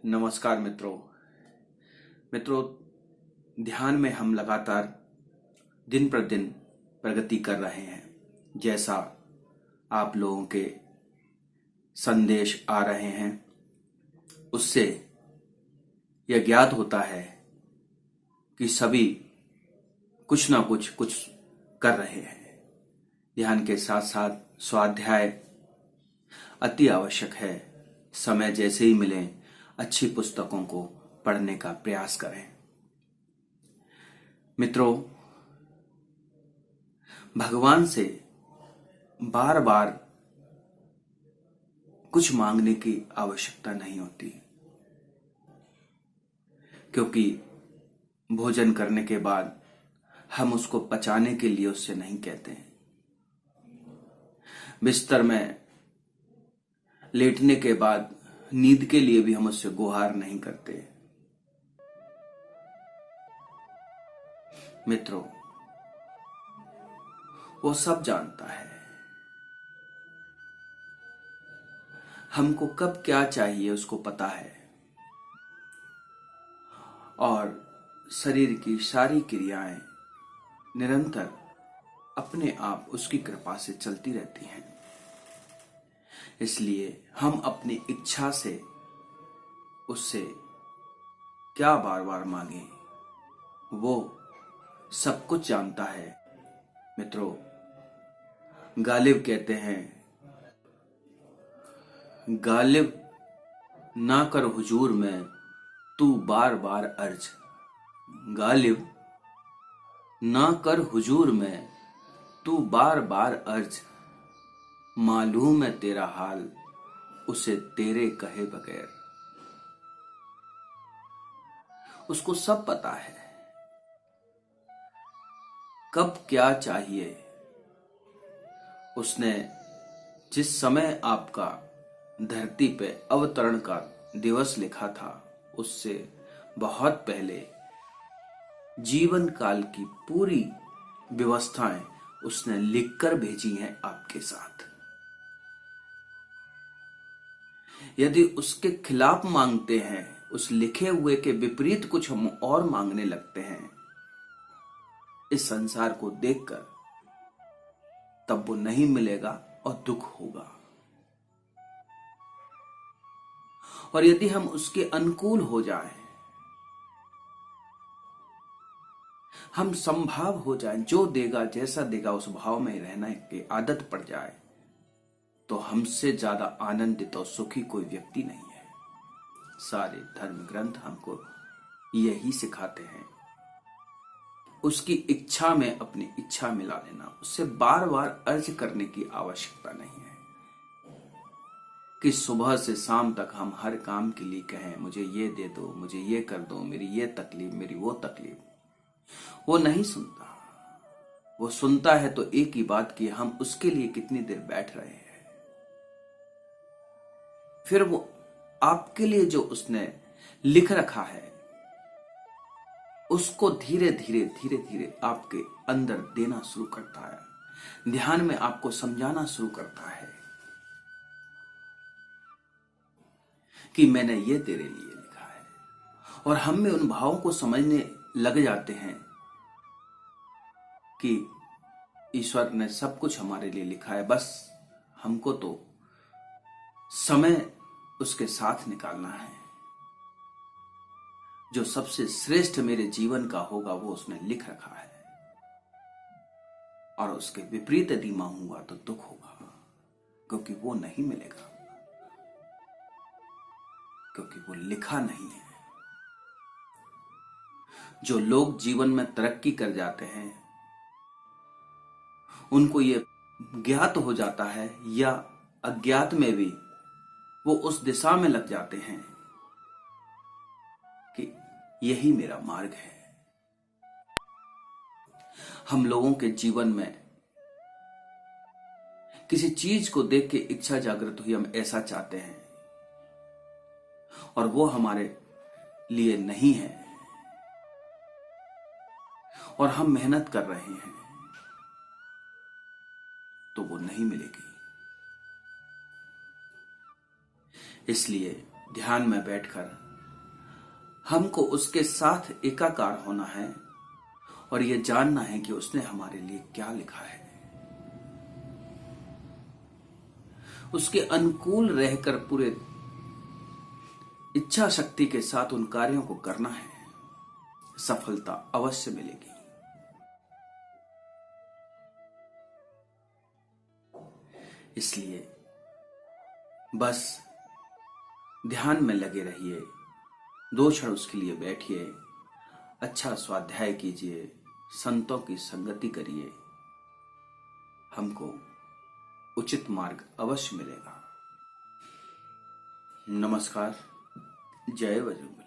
नमस्कार मित्रों, ध्यान में हम लगातार दिन प्रतिदिन प्रगति कर रहे हैं। जैसा आप लोगों के संदेश आ रहे हैं उससे यह ज्ञात होता है कि सभी कुछ ना कुछ कर रहे हैं। ध्यान के साथ साथ स्वाध्याय अति आवश्यक है। समय जैसे ही मिले अच्छी पुस्तकों को पढ़ने का प्रयास करें। मित्रों, भगवान से बार बार कुछ मांगने की आवश्यकता नहीं होती, क्योंकि भोजन करने के बाद हम उसको पचाने के लिए उससे नहीं कहते। बिस्तर में लेटने के बाद नींद के लिए भी हम उससे गुहार नहीं करते। मित्रों, वो सब जानता है हमको कब क्या चाहिए, उसको पता है। और शरीर की सारी क्रियाएं निरंतर अपने आप उसकी कृपा से चलती रहती हैं। इसलिए हम अपनी इच्छा से उससे क्या बार बार मांगे, वो सब कुछ जानता है। मित्रों, गालिब कहते हैं, गालिब ना कर हुजूर में तू बार बार अर्ज। गालिब ना कर हुजूर में तू बार बार अर्ज। मालूम है तेरा हाल उसे तेरे कहे बगैर। उसको सब पता है कब क्या चाहिए। उसने जिस समय आपका धरती पे अवतरण का दिवस लिखा था, उससे बहुत पहले जीवन काल की पूरी व्यवस्थाएं उसने लिखकर भेजी हैं आपके साथ। यदि उसके खिलाफ मांगते हैं, उस लिखे हुए के विपरीत कुछ हम और मांगने लगते हैं इस संसार को देखकर, तब वो नहीं मिलेगा और दुख होगा। और यदि हम उसके अनुकूल हो जाएं, हम संभाव हो जाएं, जो देगा जैसा देगा उस भाव में रहने की आदत पड़ जाए, तो हमसे ज्यादा आनंदित और सुखी कोई व्यक्ति नहीं है। सारे धर्म ग्रंथ हमको यही सिखाते हैं। उसकी इच्छा में अपनी इच्छा मिला लेना, उससे बार बार अर्ज करने की आवश्यकता नहीं है कि सुबह से शाम तक हम हर काम के लिए कहें मुझे ये दे दो, मुझे ये कर दो, मेरी ये तकलीफ, मेरी वो तकलीफ। वो नहीं सुनता। वो सुनता है तो एक ही बात कि हम उसके लिए कितनी देर बैठ रहे हैं। फिर वो आपके लिए जो उसने लिख रखा है उसको धीरे धीरे आपके अंदर देना शुरू करता है। ध्यान में आपको समझाना शुरू करता है कि मैंने ये तेरे लिए लिखा है। और हम में उन भावों को समझने लग जाते हैं कि ईश्वर ने सब कुछ हमारे लिए लिखा है, बस हमको तो समय उसके साथ निकालना है। जो सबसे श्रेष्ठ मेरे जीवन का होगा वो उसने लिख रखा है। और उसके विपरीत यदि मांगूंगा तो दुख होगा, क्योंकि वो नहीं मिलेगा, क्योंकि वो लिखा नहीं है। जो लोग जीवन में तरक्की कर जाते हैं उनको ये ज्ञात हो जाता है, या अज्ञात में भी वो उस दिशा में लग जाते हैं कि यही मेरा मार्ग है। हम लोगों के जीवन में किसी चीज को देख के इच्छा जागृत हुई, हम ऐसा चाहते हैं और वो हमारे लिए नहीं है और हम मेहनत कर रहे हैं, तो वो नहीं मिलेगी। इसलिए ध्यान में बैठकर हमको उसके साथ एकाकार होना है और यह जानना है कि उसने हमारे लिए क्या लिखा है। उसके अनुकूल रहकर पूरे इच्छा शक्ति के साथ उन कार्यों को करना है, सफलता अवश्य मिलेगी। इसलिए बस ध्यान में लगे रहिए, 2 क्षण उसके लिए बैठिए, अच्छा स्वाध्याय कीजिए, संतों की संगति करिए, हमको उचित मार्ग अवश्य मिलेगा। नमस्कार, जय बजरंग।